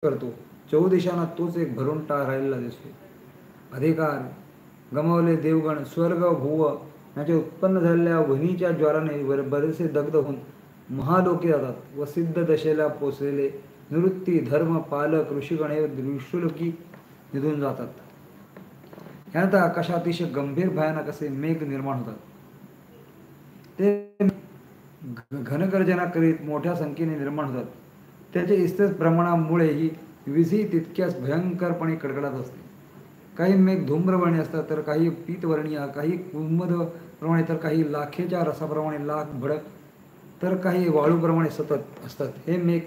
करतो. चौदिशांना तोच एक भरून राहिलेला दिसतो. अधिकार गमावले देवगण स्वर्ग भुव यांचे उत्पन्न झालेल्या वनीच्या ज्वाराने बरेचसे दग्ध होऊन महालोकी जातात व सिद्ध दशेला पोचलेले निवृत्ती धर्म पालक ऋषिगण हे ऋषुलोकी निघून जातात. यानंतर आकाशात अतिशय गंभीर भयानक असे मेघ निर्माण होतात. ते घनगर्जना करीत मोठ्या संख्येने निर्माण होतात. त्याच्या इस्तस प्रमाणामुळे ही वीजही तितक्याच भयंकरपणे कडकडत असते. काही मेघ धूम्रवर्णी असतात, तर काही पीतवर्णीय, काही कुमुदप्रमाणे, तर काही लाखेच्या रसाप्रमाणे लाख भडक, तर काही वाळूप्रमाणे सतत असतात. हे मेघ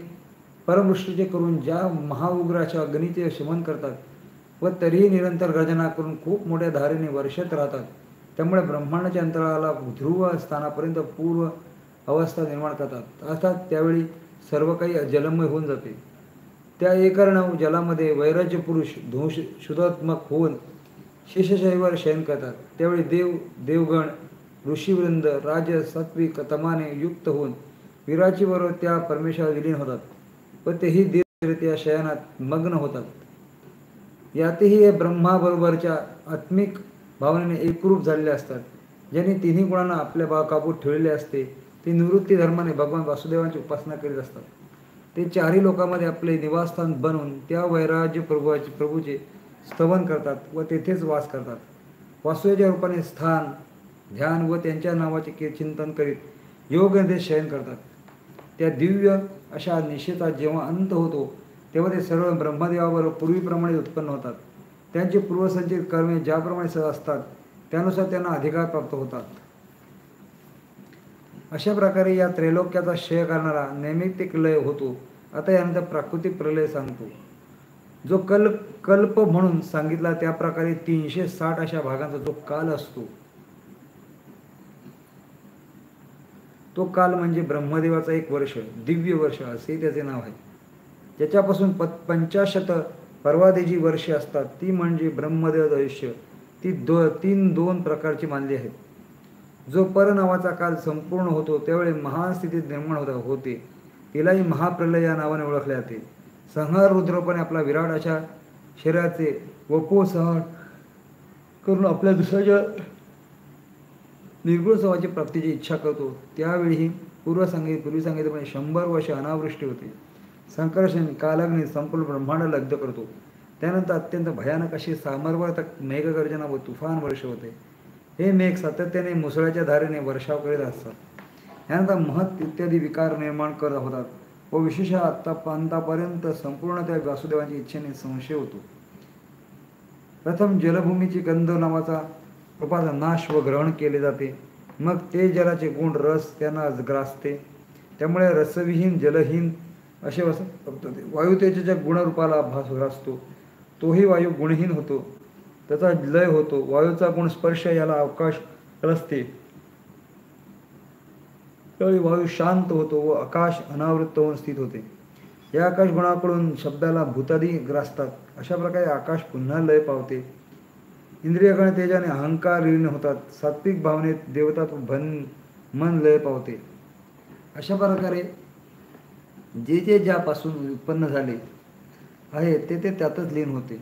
परमृष्टीचे करून ज्या महाउग्राच्या अग्नीचे शमन करतात व तरीही निरंतर गर्जना करून खूप मोठ्या धारेने वर्षत राहतात. त्यामुळे ब्रह्मांडाच्या अंतराला ध्रुव स्थानापर्यंत पूर्व अवस्था निर्माण करतात. अर्थात त्यावेळी सर्व काही जलमय होऊन जाते. त्या एकर्णव जलामध्ये वैराज्य पुरुष शुद्धात्मक होऊन शेषशाहीवर शयन करतात. त्यावेळी देवगण ऋषीवृंद राज सात्विक तमाने युक्त होऊन विराजीबरोबर त्या परमेश्वरात विलीन होतात व तेही देव त्या शयनात मग्न होतात. यातही हे ब्रह्माबरोबरच्या आत्मिक भावनेने एकरूप झालेले असतात. ज्यांनी तिन्ही गुणांना आपल्या काबूत ठेवलेले असते ते निवृत्ती धर्माने भगवान वासुदेवांची उपासना करीत असतात. ते चारही लोकांमध्ये आपले निवासस्थान बनवून त्या वैराज्य प्रभूचे स्तवन करतात व तेथेच वास करतात. वासुदेवाच्या रूपाने स्थान ध्यान व त्यांच्या नावाचे चिंतन करीत योगनिर्देश शयन करतात. त्या दिव्य अशा निशेचा जेव्हा अंत होतो तेव्हा ते सर्व ब्रह्मदेवाबरोबर पूर्वीप्रमाणे उत्पन्न होतात. त्यांची पूर्वसंचित कर्मे ज्याप्रमाणे असतात त्यानुसार त्यांना अधिकार प्राप्त होतात. अशा प्रकारे या त्रैलोक्याचा क्षय करणारा नैमित्तिक लय होतो. आता यानंतर प्राकृतिक प्रलय सांगतो. जो कल्प म्हणून सांगितला त्याप्रकारे 360 अशा भागांचा जो काल असतो तो काल म्हणजे ब्रह्मदेवाचा एक वर्ष, दिव्य वर्ष असे त्याचे नाव आहे. ज्याच्यापासून 50 पर्वादेजी वर्षे असतात ती म्हणजे ब्रह्मदेवाचे आयुष्य. ती दोन प्रकारची मानली आहेत. जो पर नावाचा काल संपूर्ण होतो त्यावेळी महान स्थितीत निर्माण होते तिलाही महाप्रलय या नावाने ओळखले जाते. संहार रुद्रपणे आपला विराट अशा शरीराचे वपो संहार करून आपल्या दुसऱ्याच्या निर्गुण स्वभावाची प्राप्तीची इच्छा करतो. त्यावेळीही पूर्वी सांगितल्याप्रमाणे 100 वर्ष अनावृष्टी होते. संकर्षण कालाग्नी संपूर्ण ब्रह्मांड लग्ध करतो. त्यानंतर अत्यंत भयानक अशी सामर्वर्तक मेघगर्जना व तुफान वर्ष होते. हे मेघ सातत्याने मुसळाच्या धारेने वर्षाव करीत असतात. यानंतर महत् इत्यादी विकार निर्माण करत होतात व विशेष अंतापर्यंत संपूर्ण त्या वासुदेवांच्या इच्छेने संशय होतो. प्रथम जलभूमीची गंध नावाचा रूपाचा नाश व ग्रहण केले जाते. मग ते जलाचे गुण रस त्यांना ग्रासते. त्यामुळे रसविहीन जलहीन असे होते. वायू तेजाच्या गुणरूपाला भास ग्रासतो. तोही वायू गुणहीन होतो, त्याचा लय होतो. वायूचा गुण स्पर्श याला अवकाश ग्रसते. त्यावेळी वायू शांत होतो व आकाश अनावृत्त होऊन स्थित होते. या आकाश गुणाकडून शब्दाला भूतादी ग्रासतात. अशा प्रकारे आकाश पुन्हा लय पावते. इंद्रियगण तेजाने अहंकार विलीन होतात. सात्विक भावनेत देवतात्व मन लय पावते. अशा प्रकारे जे ज्यापासून उत्पन्न झाले आहे ते त्यातच लीन होते.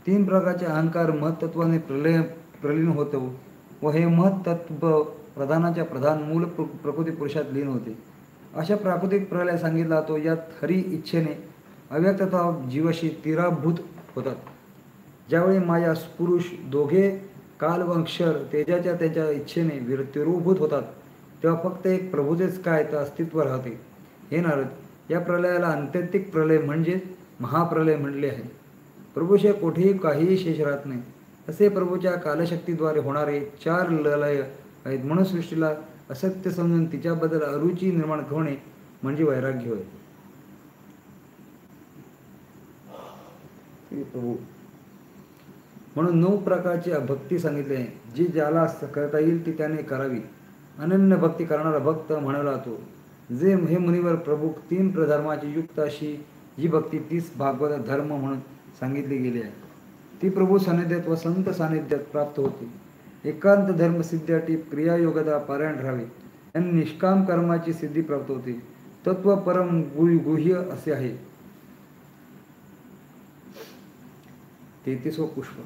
3 प्रकारचे अहंकार महत्त्वाने प्रलीन होतो व हे महत्त्व प्रधानाच्या प्रधान मूल प्रकृती पुरुषात लीन होते. अशा प्राकृतिक प्रलय सांगितला तो यात हरी इच्छेने अव्यक्तता जीवाशी तिराभूत होतात. ज्यावेळी माया पुरुष दोघे काल व अक्षर तेजाच्या त्याच्या इच्छेने तिरोभूत होतात तेव्हा फक्त एक प्रभूचेच काय तर अस्तित्व राहते. हे नारद, या प्रलयाला अंत्यंतिक प्रलय म्हणजे महाप्रलय म्हणले आहे. प्रभूशिवाय कोठेही काहीही शेष राहत नाही. असे प्रभूच्या कालशक्तीद्वारे होणारे 4 लय आहेत. म्हणून सृष्टीला असत्य समजून तिच्याबद्दल अरुची निर्माण होणे म्हणजे वैराग्य होय. प्रभू म्हणून 9 प्रकारची भक्ती सांगितली आहे. जी ज्याला करता येईल ती त्याने करावी. अनन्य भक्ती करणारा भक्त म्हणला तो. जे हे मुनिवर प्रभू 3 प्रधर्माची युक्त अशी जी भक्ती 30 भागवत धर्म म्हणून सांगितली गेली आहे ती प्रभू सानिध्यात व संत सानिध्यात प्राप्त होते. एकांत धर्म सिद्ध्यासाठी क्रियायोगता पारायण राहावे. यांनी निष्काम कर्माची सिद्धी प्राप्त होते. तत्व परम गुह्य असे आहे. 33वं पुष्प.